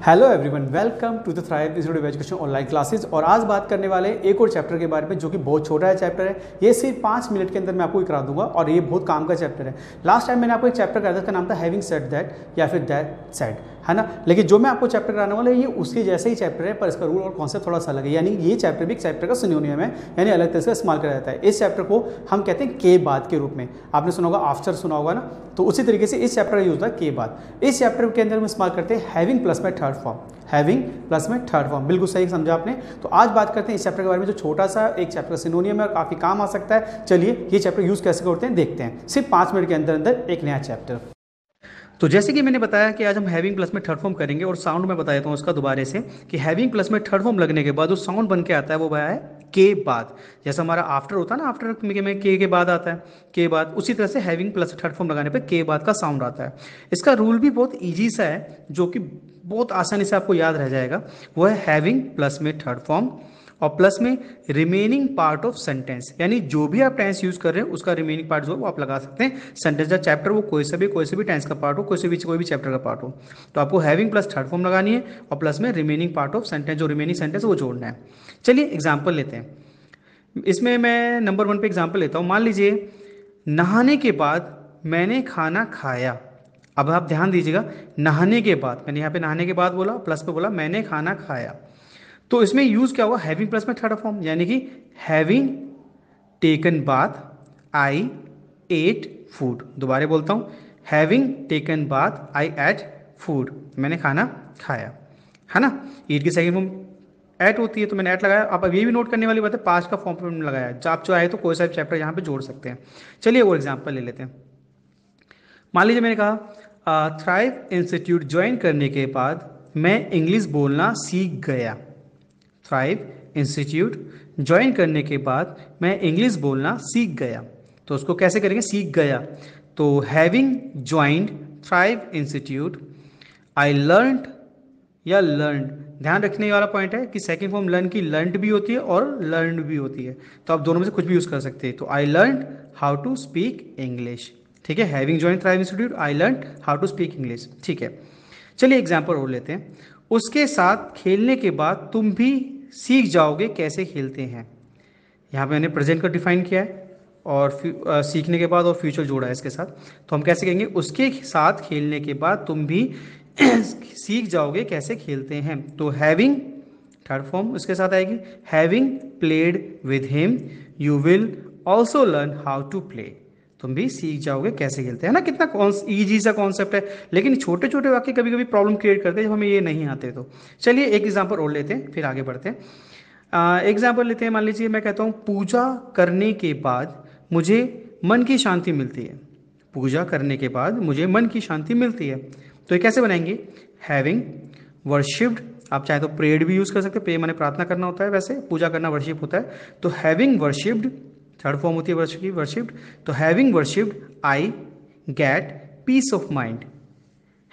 Hello everyone, welcome to the thrive institute of education online classes. और आज बात करने वाले हैं एक और चैप्टर के बारे में जो कि बहुत छोटा है चैप्टर है। ये सिर्फ 5 मिनट के अंदर मैं आपको करा दूंगा और ये बहुत काम का चैप्टर है। लास्ट टाइम मैंने आपको एक चैप्टर कराया था, उसका नाम था हैविंग सेड दैट या फिर दैट सेड, है ना। लेकिन जो मैं आपको चैप्टर कराने वाला है ये उसके जैसे ही चैप्टर है, पर इसका रूल और कॉन्सेप्ट थोड़ा सा अलग है। यानी ये चैप्टर भी एक चैप्टर का सिनोनियम है, यानी अलग तरह से इस्तेमाल करा जाता है। इस चैप्टर को हम कहते हैं के बाद के रूप में। आपने सुना होगा आफ्टर, सुना होगा ना, तो उसी तरीके से इस चैप्टर का यूज होता है के बाद। इस चैप्टर के अंदर हम इस्तेमाल करते हैं हैविंग प्लस में थर्ड फॉर्म। हैविंग प्लस में थर्ड फॉर्म, बिल्कुल सही समझा आपने। तो आज बात करते हैं इस चैप्टर के बारे में जो छोटा सा एक चैप्टर सिनोनियम है और काफी काम आ सकता है। चलिए ये चैप्टर यूज कैसे करते हैं देखते हैं, सिर्फ 5 मिनट के अंदर अंदर एक नया चैप्टर। तो जैसे कि मैंने बताया कि आज हम हैविंग प्लस में थर्ड फॉर्म करेंगे और साउंड में बता देता हूँ उसका दोबारा से कि हैविंग प्लस में थर्ड फॉर्म लगने के बाद जो साउंड बन के आता है वो है के बाद। जैसा हमारा आफ्टर होता है ना, आफ्टर में के बाद आता है के बाद, उसी तरह से हैविंग प्लस थर्ड फॉर्म लगाने पे के बाद का साउंड आता है। इसका रूल भी बहुत ईजी सा है जो कि बहुत आसानी से आपको याद रह जाएगा। वो है हैविंग प्लस में थर्ड फॉर्म और प्लस में रिमेनिंग पार्ट ऑफ सेंटेंस, यानी जो भी आप टेंस यूज कर रहे हैं उसका रिमेनिंग पार्ट जो है वो आप लगा सकते हैं। सेंटेंस का चैप्टर वो कोई से भी टेंस का पार्ट हो, कोई भी चैप्टर का पार्ट हो, तो आपको हैविंग प्लस थर्ड फॉर्म लगानी है और प्लस में रिमेनिंग पार्ट ऑफ सेंटेंस, जो रिमेनिंग सेंटेंस वो जोड़ना है। चलिए एग्जाम्पल लेते हैं। इसमें मैं नंबर 1 पे एग्जाम्पल लेता हूँ। मान लीजिए नहाने के बाद मैंने खाना खाया। अब आप ध्यान दीजिएगा, नहाने के बाद, मैंने यहाँ पे नहाने के बाद बोला, प्लस पे बोला मैंने खाना खाया, तो इसमें यूज क्या हुआ, हैविंग प्लस में थर्ड फॉर्म, यानी कि हैविंग टेकन बाथ आई एट फूड। दोबारा बोलता हूं, हैविंग टेकन बाथ आई एट फूड, मैंने खाना खाया, है ना। ईट की सेकंड फॉर्म एट होती है तो मैंने एट लगाया। अब ये भी नोट करने वाली बात है, पास्ट का फॉर्म पे मैंने लगाया। जब आप चाहे तो कोई सा भी चैप्टर यहाँ पे जोड़ सकते हैं। चलिए और एग्जाम्पल ले लेते हैं। मान लीजिए मैंने कहा थ्राइव इंस्टीट्यूट ज्वाइन करने के बाद मैं इंग्लिश बोलना सीख गया। थ्राइव इंस्टीट्यूट ज्वाइन करने के बाद मैं इंग्लिश बोलना सीख गया, तो उसको कैसे करेंगे, सीख गया। तो having joined thrive institute I learn या लर्न। ध्यान रखने वाला पॉइंट है कि सेकंड फॉर्म लर्न की लर्नड भी होती है और लर्न भी होती है, तो आप दोनों में से कुछ भी यूज कर सकते हैं। तो I learn how to speak English, ठीक है। Having join thrive institute I learn how to speak English, ठीक है। चलिए एग्जाम्पल और लेते हैं। उसके साथ खेलने के बाद तुम भी सीख जाओगे कैसे खेलते हैं। यहाँ पे मैंने प्रेजेंट का डिफाइन किया है और सीखने के बाद और फ्यूचर जोड़ा है इसके साथ, तो हम कैसे कहेंगे, उसके साथ खेलने के बाद तुम भी सीख जाओगे कैसे खेलते हैं। तो हैविंग थर्ड फॉर्म उसके साथ आएगी, having played with him you will also learn how to play. तुम भी सीख जाओगे कैसे खेलते हैं, ना। कितना ईजी सा कॉन्सेप्ट है, लेकिन छोटे छोटे वाक्य कभी कभी प्रॉब्लम क्रिएट करते हैं जब हमें ये नहीं आते। तो चलिए एक एग्जांपल और लेते हैं फिर आगे बढ़ते हैं। एग्जांपल लेते हैं। मान लीजिए मैं कहता हूँ पूजा करने के बाद मुझे मन की शांति मिलती है। पूजा करने के बाद मुझे मन की शांति मिलती है, तो ये कैसे बनाएंगे, हैविंग वर्शिप्ड, आप चाहे तो प्रेड भी यूज कर सकते हैं। प्रे माने प्रार्थना करना होता है, वैसे पूजा करना वर्शिप होता है। तो हैविंग वर्शिप्ड थर्ड फॉर्म होती है वर्शिप की, वर्शिप्ड। तो having worshipped I get piece of mind.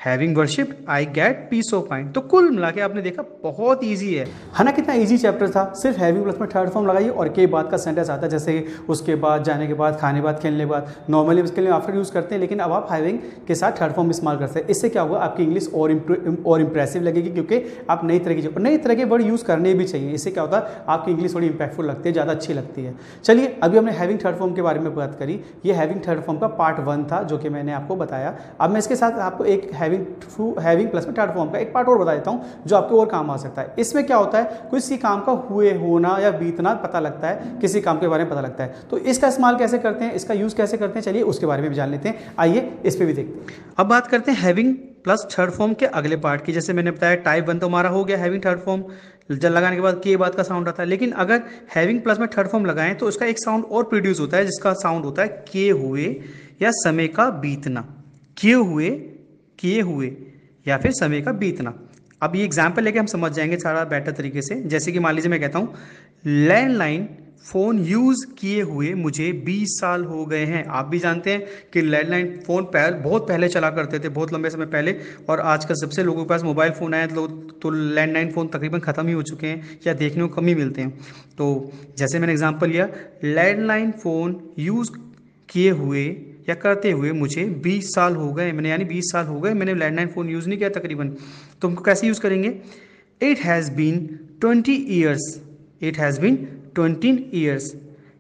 Having worshipped I get piece of mind. तो कुल मिला के आपने देखा बहुत इजी है ना। कितना इजी चैप्टर था। सिर्फ हैविंग प्लस में थर्ड फॉर्म लगाइए और के बाद का सेंटेंस आता है, जैसे उसके बाद, जाने के बाद, खाने बाद, खेलने के बाद। नॉर्मली उसके लिए आफ्टर यूज करते हैं, लेकिन अब आप हैविंग के साथ थर्ड फॉर्म इस्तेमाल करते हैं। इससे क्या होगा, आपकी इंग्लिश और इंप्रेसिव लगेगी, क्योंकि आप नई तरह के वर्ड यूज करने भी चाहिए। इससे क्या होता है, आपकी इंग्लिश थोड़ी इंपैक्टफुल लगती है, ज़्यादा अच्छी लगती है। चलिए अभी हमने हैविंग थर्ड फॉर्म के बारे में बात करी। ये हैविंग थर्ड फॉर्म का पार्ट 1 था जो कि मैंने आपको बताया। अब मैं इसके साथ आपको एक हैविंग प्लस में थर्ड फॉर्म का एक पार्ट और बता देता हूं जो आपके और काम आ सकता है। इसमें क्या होता है, किसी काम का हुए होना या बीतना पता लगता है, किसी काम के बारे में पता लगता है। तो इसका इस्तेमाल कैसे करते हैं, इसका यूज कैसे करते हैं, चलिए उसके बारे में भी जान लेते हैं। आइए इस पे भी देखते हैं। अब बात करते हैं हैविंग प्लस थर्ड फॉर्म के अगले पार्ट की। जैसे मैंने बताया टाइप 1 तो हमारा हो गया हैविंग थर्ड फॉर्म, जल लगाने के बाद के बाद का साउंड आता है। लेकिन अगर हैविंग प्लस में थर्ड फॉर्म लगाएं तो उसका एक साउंड और प्रोड्यूस होता है, जिसका साउंड होता है किए हुए या समय का बीतना। किए हुए या फिर समय का बीतना। अब ये एग्जाम्पल लेके हम समझ जाएंगे सारा बेटर तरीके से। जैसे कि मान लीजिए मैं कहता हूँ लैंडलाइन फ़ोन यूज़ किए हुए मुझे 20 साल हो गए हैं। आप भी जानते हैं कि लैंडलाइन फ़ोन बहुत पहले चला करते थे, बहुत लंबे समय पहले, और आजकल सबसे लोगों के पास मोबाइल फ़ोन आए तो लैंडलाइन फ़ोन तकरीबन ख़त्म ही हो चुके हैं या देखने को कम ही मिलते हैं। तो जैसे मैंने एग्जाम्पल लिया, लैंडलाइन फ़ोन यूज़ किए हुए या करते हुए मुझे 20 साल हो गए, मैंने यानी 20 साल हो गए मैंने लैंडलाइन फ़ोन यूज़ नहीं किया तकरीबन। तो हमको कैसे यूज़ करेंगे? It has been 20 years, it has been 20 years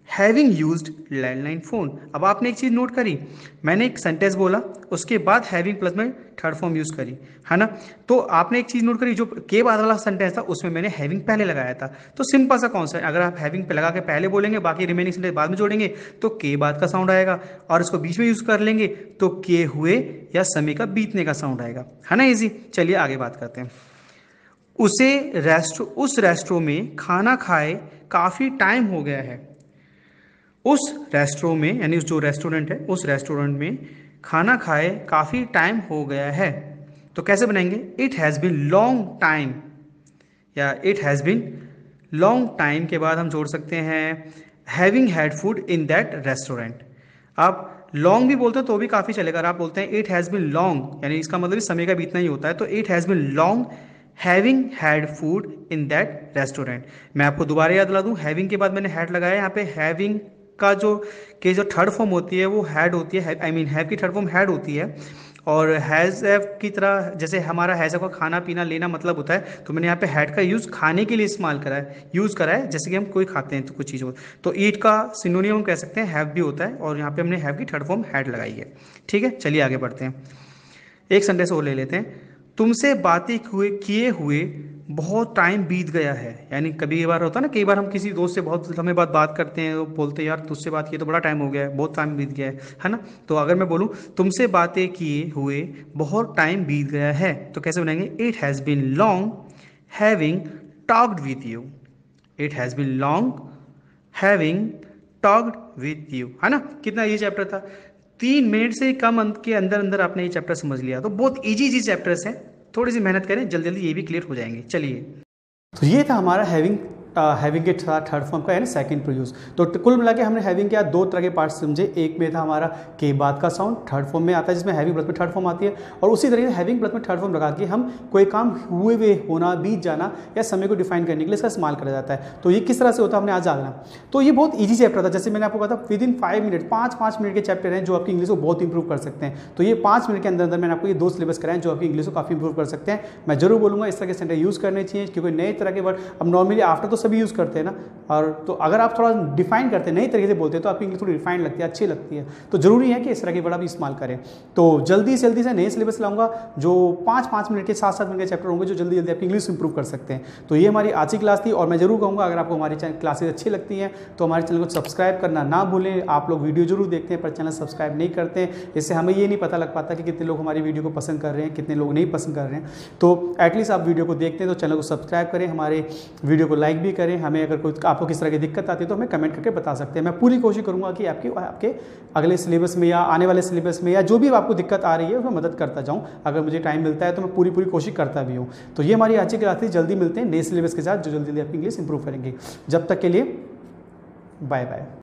having used landline phone. अब आपने एक चीज़ नोट करी, मैंने एक सेंटेंस बोला, उसके बाद हैविंग प्लस में थर्ड फॉर्म यूज़ करी, है ना। तो आपने एक चीज़ नोट करी, जो के बाद वाला सेंटेंस था उसमें मैंने हैविंग पहले लगाया था। तो सिंपल सा कॉन्सेप्ट, अगर आप हैविंग पे लगा के पहले बोलेंगे, बाकी रिमेनिंग सेंटेंस बाद में जोड़ेंगे तो के बाद का साउंड आएगा, और इसको बीच में यूज़ कर लेंगे तो किए हुए या समय का बीतने का साउंड आएगा, है ना। ईजी। चलिए आगे बात करते हैं। उस रेस्टोरेंट में खाना खाए काफ़ी टाइम हो गया है। उस रेस्टोरेंट में, यानी जो रेस्टोरेंट है उस रेस्टोरेंट में खाना खाए काफ़ी टाइम हो गया है। तो कैसे बनाएंगे? It has been long time, या it has been long time के बाद हम जोड़ सकते हैं having had food in that restaurant. आप लॉन्ग भी बोलते हो तो भी काफ़ी चलेगा। अगर आप बोलते हैं इट हैज़ बिन लॉन्ग, यानी इसका मतलब समय का बीतना ही होता है, तो it has been long having had food in that restaurant. मैं आपको दोबारा याद दिला दूं, हैविंग के बाद मैंने हैड लगाया। यहाँ पे हैविंग का जो थर्ड फॉर्म होती है वो हैड होती है, आई मीन हैव की थर्ड फॉर्म हैड होती है। और हैज़ हैव की तरह जैसे हमारा हैज़ का खाना पीना लेना मतलब होता है, तो मैंने यहाँ पे हैड का यूज़ खाने के लिए इस्तेमाल करा है, यूज़ करा है, जैसे कि हम कोई खाते हैं तो कुछ चीज़ हो। तो ईट का सिनोनियम हम कह सकते हैं हैव भी होता है, और यहाँ पे हमने हैव की थर्ड फॉर्म हैड लगाई है। ठीक है, चलिए आगे बढ़ते हैं। एक सेंटेंस और ले लेते हैं। तुमसे बातें किए हुए बहुत टाइम बीत गया है। यानी कभी बार होता है ना, कई बार हम किसी दोस्त से बहुत समय बाद बात करते हैं, वो बोलते हैं यार तुझसे बात किए तो बड़ा टाइम हो गया है, बहुत टाइम बीत गया है ना। तो अगर मैं बोलूँ तुमसे बातें किए हुए बहुत टाइम बीत गया है, तो कैसे बनाएंगे? It has been long having talked with you. It has been long having talked with you, है ना। कितना ये चैप्टर था? 3 मिनट से कम अंत के अंदर अंदर आपने ये चैप्टर समझ लिया। तो बहुत इजी चैप्टर्स हैं, थोड़ी सी मेहनत करें, जल्दी जल्दी ये भी क्लियर हो जाएंगे। चलिए, तो ये था हमारा हैविंग के थर्ड फॉर्म का, यानी सेकंड प्रोड्यूस। तो कुल मिला के हमने हैविंग के 2 तरह के पार्ट समझे। एक में था हमारा के बाद का साउंड, थर्ड फॉर्म में आता है, जिसमें हैविंग प्लस में थर्ड फॉर्म आती है, और उसी तरीके से हैविंग प्लस में थर्ड फॉर्म लगा के हम कोई काम हुए हुए, होना, बीत जाना या समय को डिफाइन करने के लिए इसका इस्तेमाल करा जाता है। तो ये किस तरह से होता है हमने आज जानना। तो ये बहुत ईजी चैप्टर था, जैसे मैंने आपको कहा था विद इन 5 मिनट, 5 मिनट के चैप्टर हैं जो आपकी इंग्लिश को बहुत इंप्रूव कर सकते हैं। तो ये 5 मिनट के अंदर अंदर मैंने आपको ये 2 सिलेबस कराए जो आपकी इंग्लिश को काफ़ी इंप्रूव कर सकते हैं। मैं जरूर बोलूँगा इस तरह के सेंटर यूज़ करने चाहिए, क्योंकि नए तरह के वर्ड अब नॉर्मली आफ्टर तो सभी यूज़ करते हैं ना, और तो अगर आप थोड़ा डिफाइन करते हैं, नई तरीके से बोलते हैं, तो आपकी इंग्लिश थोड़ी रिफाइंड लगती है, अच्छी लगती है। तो जरूरी है कि इस तरह के वर्ड आप इस्तेमाल करें। तो जल्दी से नए सिलेबस लाऊंगा जो 5 मिनट के 7 मिनट के चैप्टर होंगे जो जल्दी आपकी इंग्लिश इंप्रूव कर सकते हैं। तो ये हमारी आज की क्लास थी, और मैं जरूर कहूँगा अगर आपको हमारी क्लासेज अच्छी लगती हैं तो हमारे चैनल को सब्सक्राइब करना ना भूलें। आप लोग वीडियो जरूर देखते हैं पर चैनल सब्सक्राइब नहीं करते हैं, इससे हमें ये नहीं पता लग पाता कि कितने लोग हमारी वीडियो को पसंद कर रहे हैं, कितने लोग नहीं पसंद कर रहे हैं। तो एटलीस्ट आप वीडियो को देखते हैं तो चैनल को सब्सक्राइब करें, हमारे वीडियो को लाइक भी करें। हमें अगर कोई आपको किस तरह की दिक्कत आती है तो हमें कमेंट करके बता सकते हैं। मैं पूरी कोशिश करूंगा कि आपके अगले सिलेबस में या आने वाले सिलेबस में या जो भी आपको दिक्कत आ रही है उसमें मदद करता जाऊं। अगर मुझे टाइम मिलता है तो मैं पूरी कोशिश करता भी हूं। तो ये हमारी आज की क्लास थी। जल्दी मिलते हैं नए सिलेबस के साथ जो जल्दी आपकी इंग्लिश इंप्रूव करेंगे। जब तक के लिए बाय बाय।